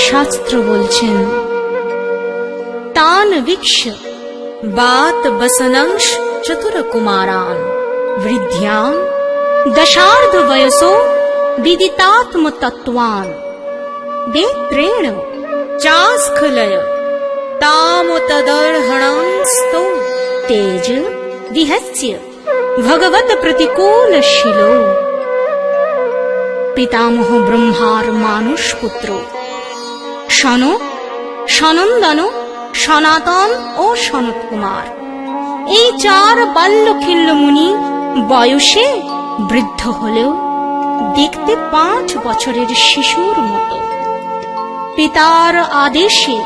শাস্ত্র বলছেন, তান বীক্ষ বাত বসনংশ চতুর কুমারান বৃদ্ধ্যান দশার্ধ বয়সো বিদিতাত্ম তত্ত্বান বেত্রেণ চাস্খলয় তাম তদর্হণাস্তো তেজ বিহস্য ভগবত প্রতিকূল শিলো। পিতামহ ব্রহ্মার মানুষ পুত্র সনক, সনন্দন, সনাতন ও সনত কুমার, এই চার বাল্যখিল্য মুনি বয়সে বৃদ্ধ হলেও দেখতে 5 বছরের শিশুর মতো। পিতার আদেশে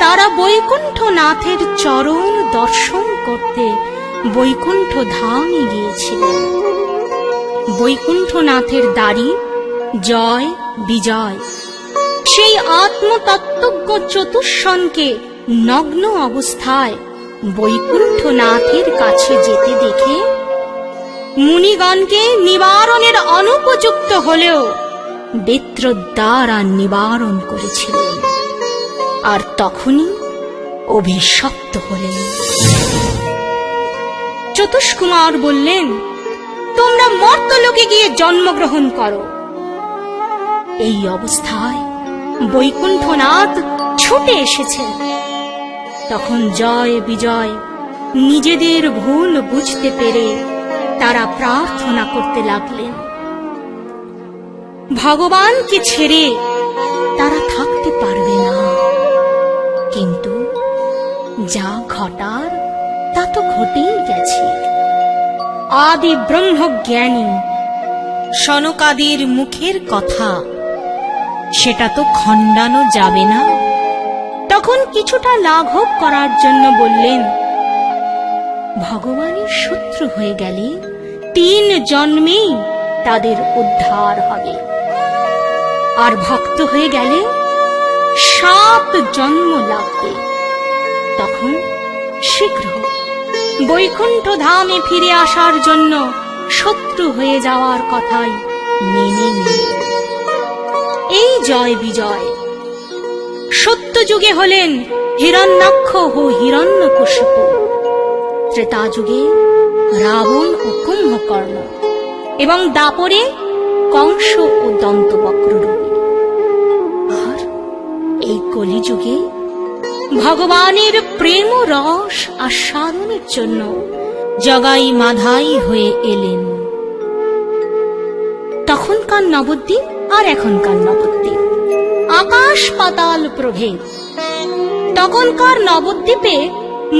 তারা বৈকুণ্ঠনাথের চরণ দর্শন করতে বৈকুণ্ঠ ধামে গিয়েছিলেন। বৈকুণ্ঠনাথের দাড়ি জয় বিজয় সেই আত্মতত্ত্বজ্ঞ চতুষ্ষণকে নগ্ন অবস্থায় বৈকুণ্ঠনাথের কাছে যেতে দেখে মুনিগণকে নিবারণের অনুপযুক্ত হলেও বেত্র দ্বারা নিবারণ করেছিলেন, আর তখনই অভিশপ্ত হলেন। চতুষ্কুমার বললেন, তোমরা মর্তলোকে গিয়ে জন্মগ্রহণ করো। এই অবস্থায় বৈকুণ্ঠনাথ ছুটে এসেছেন। তখন জয় বিজয় নিজেদের ভুল বুঝতে পেরে তারা প্রার্থনা করতে লাগলেন, ভগবানকে ছেড়ে তারা থাকতে পারবে না। কিন্তু যা ঘটার তা তো ঘটেই গেছে। আদি ব্রহ্মজ্ঞানী সনকাদির মুখের কথা সেটা তো খণ্ডানো যাবে না। তখন কিছুটা লাঘব করার জন্য বললেন, ভগবানের শত্রু হয়ে গেলে 3 জন্মেই তাদের উদ্ধার হবে, আর ভক্ত হয়ে গেলে 7 জন্ম লাগবে। তখন শীঘ্র বৈকুণ্ঠ ধামে ফিরে আসার জন্য শত্রু হয়ে যাওয়ার কথাই মেনে নিলেন। এই জয় বিজয় সত্য যুগে হলেন হিরণ্যাক্ষ ও হিরণ্যকশিপু, ত্রেতা যুগে রাবণ ও কুম্ভকর্ণ, এবং দাপরে কংস ও দন্তবক্র রূপী। আর এই কলিযুগে ভগবানের প্রেম রস আস্বাদনের জন্য জগাই মাধাই হয়ে এলেন। তখনকার নবদ্বীপ আর এখনকার নবদ্বীপ আকাশ পাতাল প্রভেদ। তখনকার নবদ্বীপে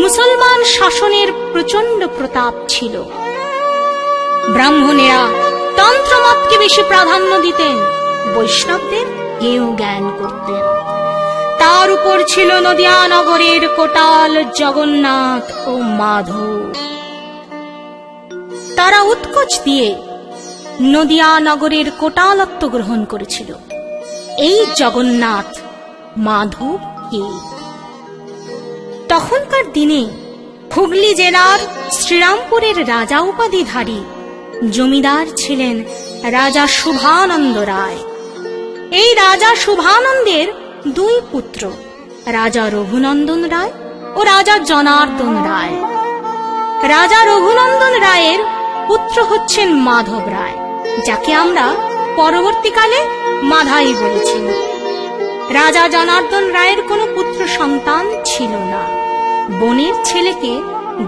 মুসলমান শাসনের প্রচন্ড প্রতাপ ছিল। ব্রাহ্মণেরা তন্ত্রমতকে বেশি প্রাধান্য দিতেন, বৈষ্ণবদের হেয় জ্ঞান করতেন। তার উপর ছিল নদিয়া নগরের কোটাল জগন্নাথ ও মাধব। তারা উৎকোচ দিয়ে নদিয়া নগরের কোটালত্ব গ্রহণ করেছিল। এই জগন্নাথ মাধব কে? তখনকার দিনে হুগলি জেলার শ্রীরামপুরের রাজা উপাধিধারী জমিদার ছিলেন রাজা শুভানন্দ রায়। এই রাজা শুভানন্দের 2 পুত্র, রাজা রঘুনন্দন রায় ও রাজা জনার্দন রায়। রাজা রঘুনন্দন রায়ের পুত্র হচ্ছেন মাধব রায়, যাকে আমরা পরবর্তীকালে মাধাই বলেছি। রাজা জনার্দন রায়ের কোনো পুত্র সন্তান ছিল না, বোনের ছেলেকে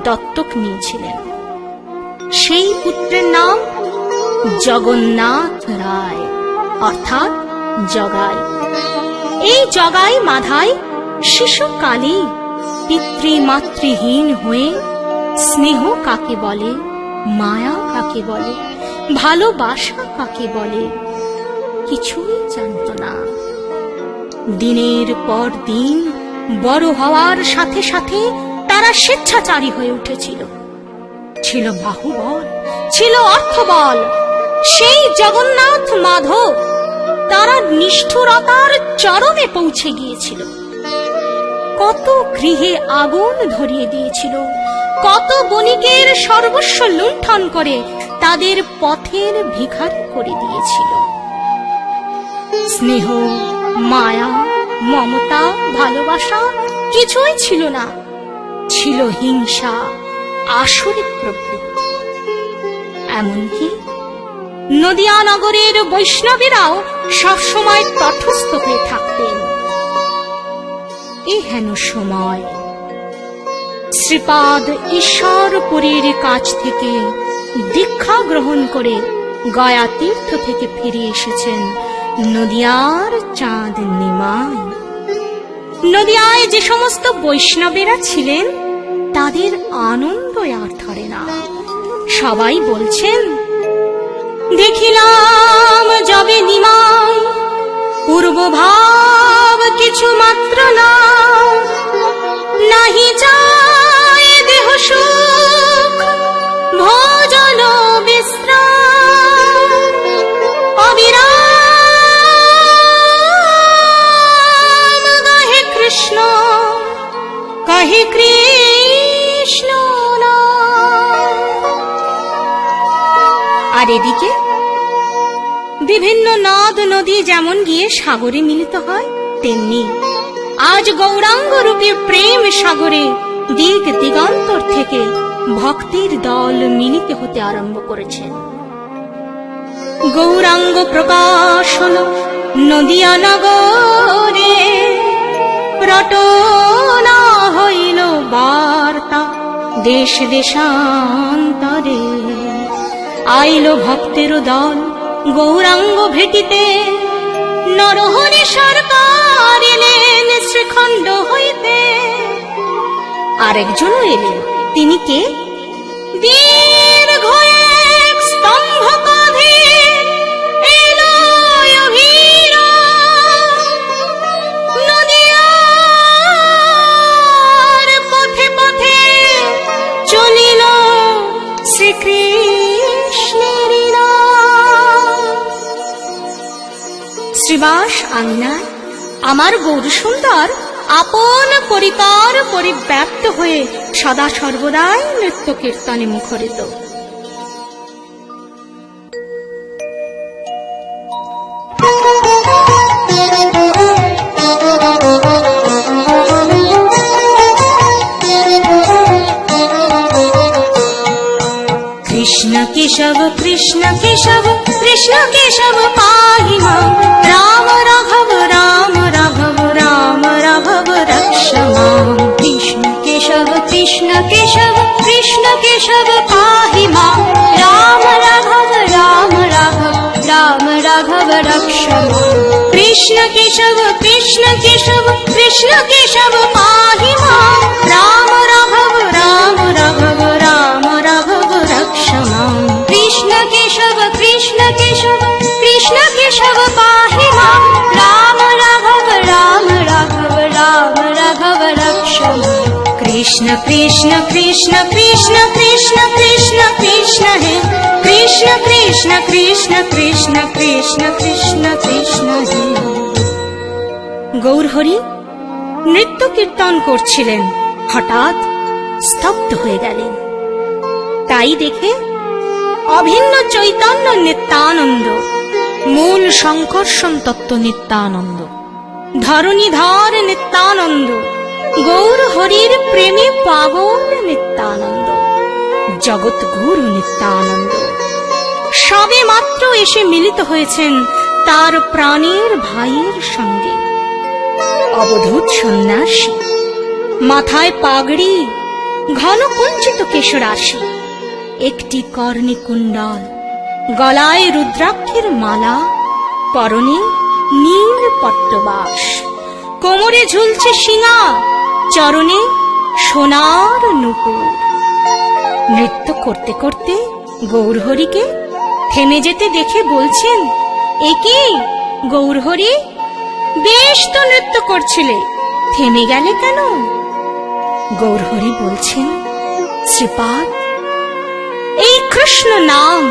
দত্তক নিয়েছিলেন। সেই পুত্রের নাম জগন্নাথ রায়, অর্থাৎ জগাই। এই জগাই মাধাই শিশুকালে পিতৃমাতৃহীন হয়ে স্নেহ কাকে বলে, মায়া কাকে বলে, ভালোবাসা কাকে বলে কিছুই জানত না। দিনের পর দিন বড় হওয়ার সাথে সাথে তারা স্বেচ্ছাচারী হয়ে উঠেছিল। ছিল বাহুবল, ছিল অর্থবল। সেই জগন্নাথ মাধব তারা নিষ্ঠুরতার চরমে পৌঁছে গিয়েছিল। কত গৃহে আগুন ধরিয়ে দিয়েছিল, কত বণিকের সর্বস্ব লুণ্ঠন করে তাদের পথের ভিখারি করে দিয়েছিল। স্নেহ, মায়া, ভালোবাসা কিছুই ছিল না, ছিল হিংসা, আসরিক প্রবৃত্তি। এমনকি নদিয়া নগরের বৈষ্ণবেরাও সবসময় তটস্থ হয়ে থাকতেন। এই হেন সময় শ্রীপাদ ঈশ্বরপুরীর কাছ থেকে দীক্ষা গ্রহণ করে গয়া তীর্থ থেকে ফিরে এসেছেন নদিয়ার চাঁদ নিমাই। নদিয়ায় যে সমস্ত বৈষ্ণবেরা ছিলেন তাদের আনন্দ আর ধরে না। সবাই বলছেন, দেখিলাম যবে নিমাই, পূর্বভাব কিছু মাত্র না, নাহি চায় দেহ সুখ, ভোজন বিশ্রাম, অবিরাম গাহে কৃষ্ণ, কাহে কৃষ্ণ নাম। আর এদিকে বিভিন্ন নদ নদী যেমন গিয়ে সাগরে মিলিত হয়, তেমনি আজ গৌরাঙ্গ রূপী প্রেম সাগরে দিক দিগন্তর থেকে ভক্তির দল মিলিত হতে আরম্ভ করেছেন। গৌরাঙ্গ প্রকাশ হল নদিয়া নগরে, রটনা হইল বার্তা দেশ দেশান্তরে। আইল ভক্তের দল গৌরাঙ্গ ভেটিতে, নরহরি সরকার এলেন শ্রীখণ্ড হইতে। আরেকজন এলেন, তিনি কে? দীর্ঘ এক স্তম্ভ কাঁধে এলো অভিরা, নদিয়ার পথে পথে চলিল শ্রীকৃষ্ণের নাম। শ্রীবাস আঙিনায় আমার গৌরসুন্দর আপন পরিকার পরিব্যাপ্ত হয়ে সদা সর্বদাই নৃত্য কীর্তনে মুখরিত। কৃষ্ণ কেশব কৃষ্ণ কেশব কৃষ্ণ কেশব পাহি মাম, রাম রাঘব রাম রাঘব রাম রাঘব রক্ষ মাম। কৃষ্ণ কেশব কৃষ্ণ কেশব কৃষ্ণ কেশব পাহি মাম, রাম রাঘব রাম রাঘব রাম রাঘব রক্ষ মাম। কৃষ্ণ কেশব কৃষ্ণ কেশব কৃষ্ণ কেশব পাহি মাম, রাম রাঘব রাম রাঘব রাম রাঘব রক্ষ মাম। কৃষ্ণ কেশব কৃষ্ণ কেশব কৃষ্ণ কেশব পাহি মাম, রাম রাঘব রাম রাঘব রাম রাঘব রক্ষ মাম। কৃষ্ণ কৃষ্ণ কৃষ্ণ কৃষ্ণ কৃষ্ণ কৃষ্ণ কৃষ্ণ হে কৃষ্ণ কৃষ্ণ কৃষ্ণ কৃষ্ণ কৃষ্ণ কৃষ্ণ কৃষ্ণ হে। গৌরহরি নৃত্য কীর্তন করছিলেন, হঠাৎ স্তব্ধ হয়ে গেলেন। তাই দেখে অভিন্ন চৈতন্য নিত্যানন্দ, মূল সংকর্ষণ তত্ত্ব নিত্যানন্দ, ধরণীধর নিত্যানন্দ, গৌরহরির প্রেমে পাগল নিত্যানন্দ, জগৎগুরু নিত্যানন্দ সবে মাত্র এসে মিলিত হয়েছেন তার প্রাণের ভাইয়ের সঙ্গে। অবধূত সন্ন্যাসী, মাথায় পাগড়ি, ঘন কুঞ্চিত কেশরাশি, একটি কর্ণে কুণ্ডল, গলায় রুদ্রাক্ষের মালা, পরনে নীল পট্টবাস, কোমরে ঝুলছে শিঙা, চরণে সোনার নূপুর। নৃত্য করতে করতে গৌরহরিকে থেমে যেতে দেখে বলছেন, এ কি গৌরহরি, বেশ তো নৃত্য করছিলে, থেমে গেলে কেন? গৌরহরি বলছেন, শ্রীপাদ, এই কৃষ্ণ নাম,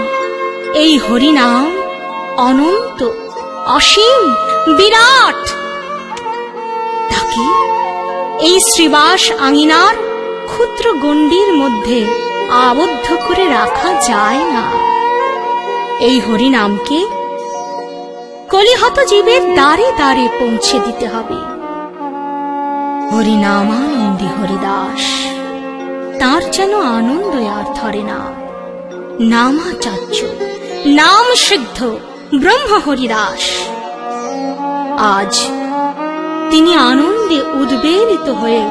এই হরি নাম অনন্ত, অসীম, বিরাট। তাকে এই শ্রীবাস আঙিনার ক্ষুদ্র গণ্ডির মধ্যে আবদ্ধ করে রাখা যায় না। এই হরি নামকে কলিহত জীবের দ্বারে দ্বারে পৌঁছে দিতে হবে। হরিনামানন্দী হরিদাস, তার যেন আনন্দ আর ধরে না। নামাচার্য, নাম সিদ্ধ ব্রহ্ম হরিদাস। আজ তিনি আনন্দে উদ্বেলিত হয়ে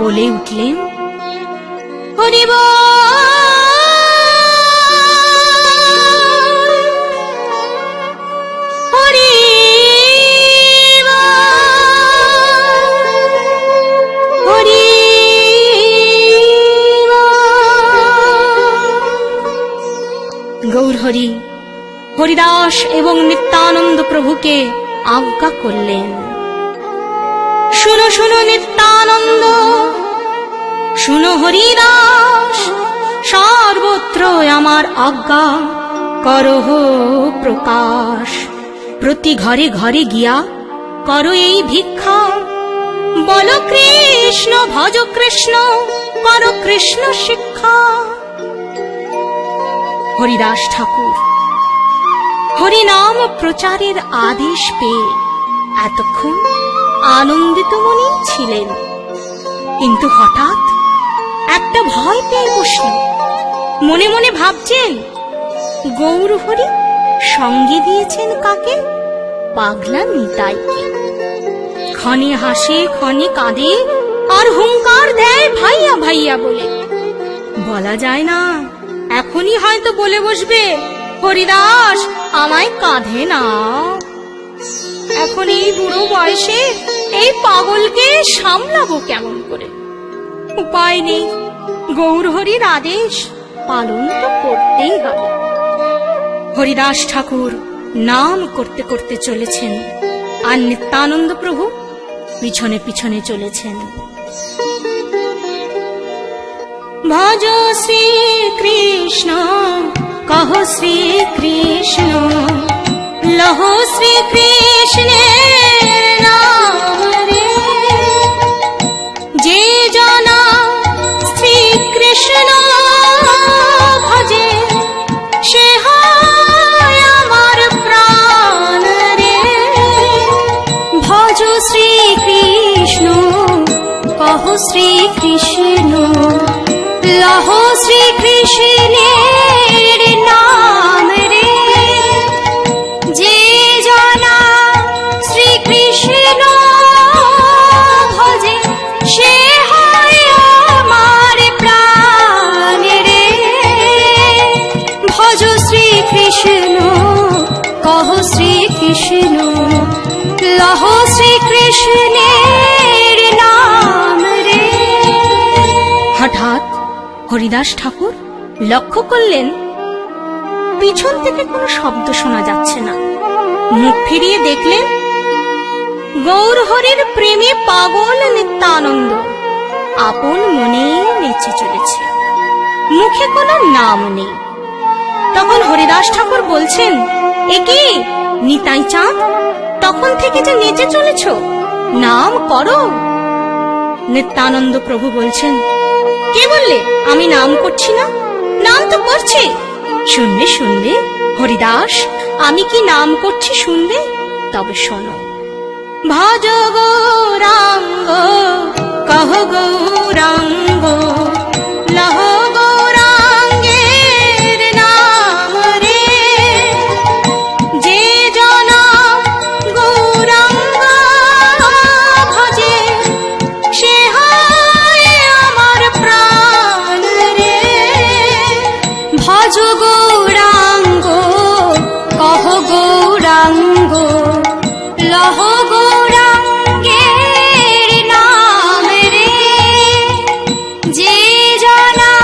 বলে উঠলেন, হরি হরি হরি। গৌরহরি হরিদাস এবং নিত্যানন্দ প্রভুকে আজ্ঞা করলেন, শুনো শুনো নিত্যানন্দ, শুনো হরিদাস, সর্বত্র আমার আজ্ঞা করহ প্রকাশ। প্রতি ঘরে ঘরে গিয়া করো এই ভিক্ষা, বল কৃষ্ণ ভজ কৃষ্ণ, করো কৃষ্ণ শিক্ষা। হরিদাস ঠাকুর হরিনাম প্রচারের আদেশ পেয়ে এতক্ষণ আনন্দিত মনে ছিলেন, কিন্তু হঠাৎ একটা ভয় পেয়ে বসল। মনে মনে ভাবছেন, গৌরহরি সঙ্গে দিয়েছেন কাকে? পাগলা নিতাইকে। ক্ষণে হাসে ক্ষণে কাঁদে আর হুঙ্কার দেয় ভাইয়া ভাইয়া বলে। বলা যায় না, এখনই হয়তো বলে বসবে, হরিদাস আমায় কাঁধে নাও। এখন এই বুড়ো বয়সে এই পাগলকে সামলাবো কেমন করে? উপায় নেই, গৌরহরির আদেশ পালন তো করতেই হবে। হরিদাস ঠাকুর নাম করতে করতে চলেছেন, আর নিত্যানন্দ প্রভু পিছনে পিছনে চলেছেন। ভজ শ্রী কৃষ্ণ, কহ শ্রী কৃষ্ণ, লহ শ্রী কৃষ্ণের নাম রে। যে জনা শ্রী কৃষ্ণ ভজে, সে হয় আমার প্রাণ রে। ভজ শ্রী কৃষ্ণ, কহ শ্রী কৃষ্ণ, লহ শ্রী কৃষ্ণের নাম রে। যে জনা শ্রী কৃষ্ণ ভজে, সে হয় আমার প্রাণ রে। ভজ শ্রী কৃষ্ণ, কহ শ্রী কৃষ্ণ, লহ শ্রী কৃষ্ণের নাম রে। হঠাৎ হরিদাস ঠাকুর লক্ষ্য করলেন, পিছন থেকে কোনো শব্দ শোনা যাচ্ছে না। মুখ ফিরিয়ে দেখলেন, গৌরহরির প্রেমে পাগল নিত্যানন্দ আপন মনে নেচে চলেছে, মুখে কোনো নাম নেই। তখন হরিদাস ঠাকুর বলছেন, এ কি নিতাই চাঁদ, তখন থেকে যে নেচে চলেছ, নাম করো। নিত্যানন্দ প্রভু বলছেন, কে বললে আমি নাম করছি না? নাম তো করছি। শুনবে শুনবে হরিদাস, আমি কি নাম করছি শুনবে? তবে শোনো। ভজ গৌরাঙ্গ, কহ গৌরাঙ্গ, লহ গৌরাঙ্গের নাম রে। যে জনা গৌরাঙ্গ ভজে, সে হয় আমার প্রাণ রে। ভজ গৌরাঙ্গ, কহ গৌরাঙ্গ, লহ গৌরাঙ্গের নাম রে। যে জনা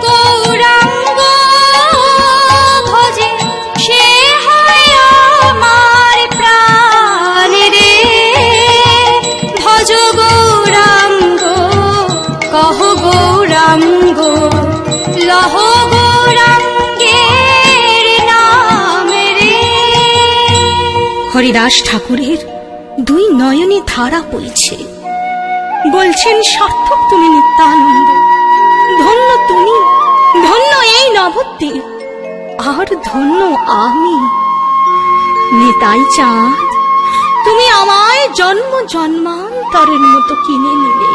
গৌরাঙ্গ ভজে, সে হয় আমার প্রাণ রে। ভজ গৌরাঙ্গ, কহ গৌরাঙ্গ, লহ গৌরাঙ্গের নাম রে। হরিদাস ঠাকুরের দুই নয়নে ধারা বইছে, বলছেন, সার্থক তুমি নিত্যানন্দ, ধন্য তুমি, ধন্য এই নবদ্বীপ, আর ধন্য আমি। নিতাই চাঁদ, তুমি আমায় জন্ম জন্মান্তর পুরস্কারের মতো কিনে নিলে।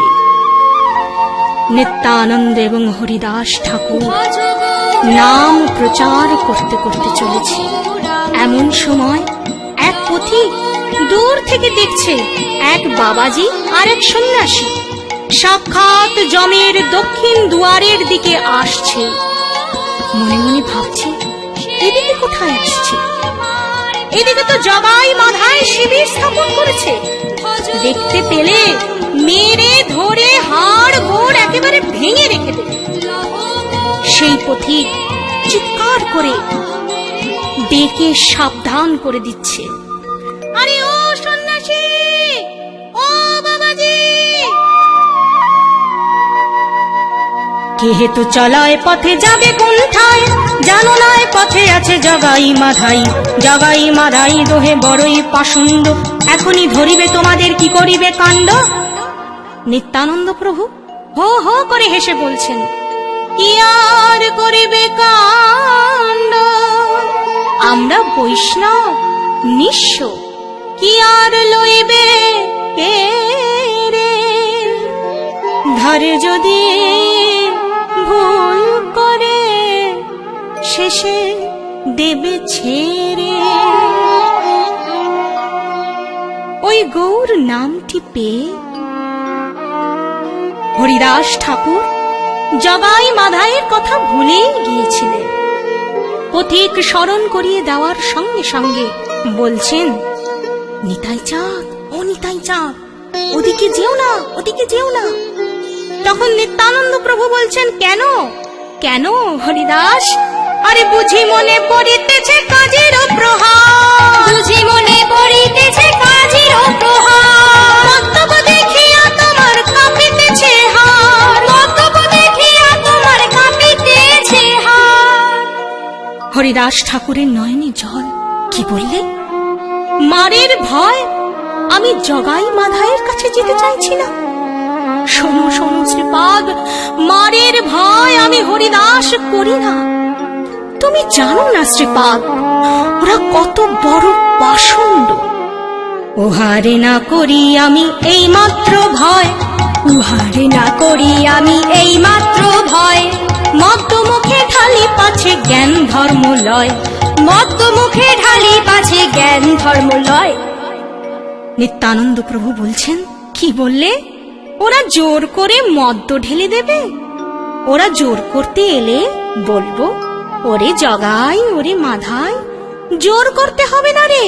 নিত্যানন্দ এবং হরিদাস ঠাকুর নাম প্রচার করতে করতে চলেছে। এমন সময় এক পথিক দূর থেকে দেখছে এক বাবাজি আর এক সন্ন্যাসী সাক্ষাৎ যমের দক্ষিণ দুয়ারের দিকে আসছে। মনে মনে ভাবছে, এদিকে কোথায় আসছে? এদিকে তো জগাই মাধাই শিবির স্থাপন করেছে। দেখতে পেলে মেরে ধরে হাড় গোড় একেবারে ভেঙে রেখে দেবে। সেই পথিক চিৎকার করে ডেকে সাবধান করে দিচ্ছে, আরে ও সন্ন্যাসী, ও বাবাজি, কে হেতু চলায় পথে যাবে কোনঠায়, জানো নয় পথে আছে জগাই মাধাই। জগাই মাধাই দোহে বড়ই পাষণ্ড, এখনই ধরিবে তোমাদের কি করিবে কাণ্ড। নিত্যানন্দ প্রভু হো হো করে হেসে বলছেন, কি আর করিবে কাণ্ড, আমরা বৈষ্ণব নিঃস্ব, কি আর লইবে কে রে, ধরে যদি ভুল করে শেষে দেবে ছেড়ে। ওই গৌর নামটি পেয়ে হরিদাস ঠাকুর জগাই মাধাইয়ের কথা ভুলেই গিয়েছিলেন। পথিক স্মরণ করিয়ে দেওয়ার সঙ্গে সঙ্গে বলছেন, নিতাই চাঁদ, ও নিতাই চাঁদ, ওদিকে যেও না, ওদিকে যেও না। তখন নিত্যানন্দ প্রভু বলছেন, কেন কেন হরিদাস? আরে বুঝি মনে পড়িতেছে কাজের প্রহার, বুঝি মনে পড়িতেছে কাজের প্রহার, মস্তক দেখিয়া তোমার কাঁপিতেছে হাড়, মস্তক দেখিয়া তোমার কাঁপিতেছে হাড়। হরিদাস ঠাকুরের নয়নে জল। কি বললে? মারের ভয় আমি জগাই মাধাইয়ের কাছে যেতে চাইছি না। শোনো শোনো শ্রীপাদ, মারের ভয় আমি হরিদাস করি না। তুমি জানো না শ্রীপাদ, ওরা কত বড় পাষণ্ড। উহারে না করি আমি এই মাত্র ভয়, উহারে না করি আমি এই মাত্র ভয়, মদ্য মুখে ঢালি পাছে জ্ঞান ধর্ম লয়, মদ্য মুখে ঢালি পাছে জ্ঞান ধর্ম লয়। নিত্যানন্দ প্রভু বলছেন, কি বললে? ওরা জোর করে মদ্য ঢেলে দেবে? ওরা জোর করতে এলে বলবো, ওরে জগাই, ওরে মাধাই, জোর করতে হবে না রে,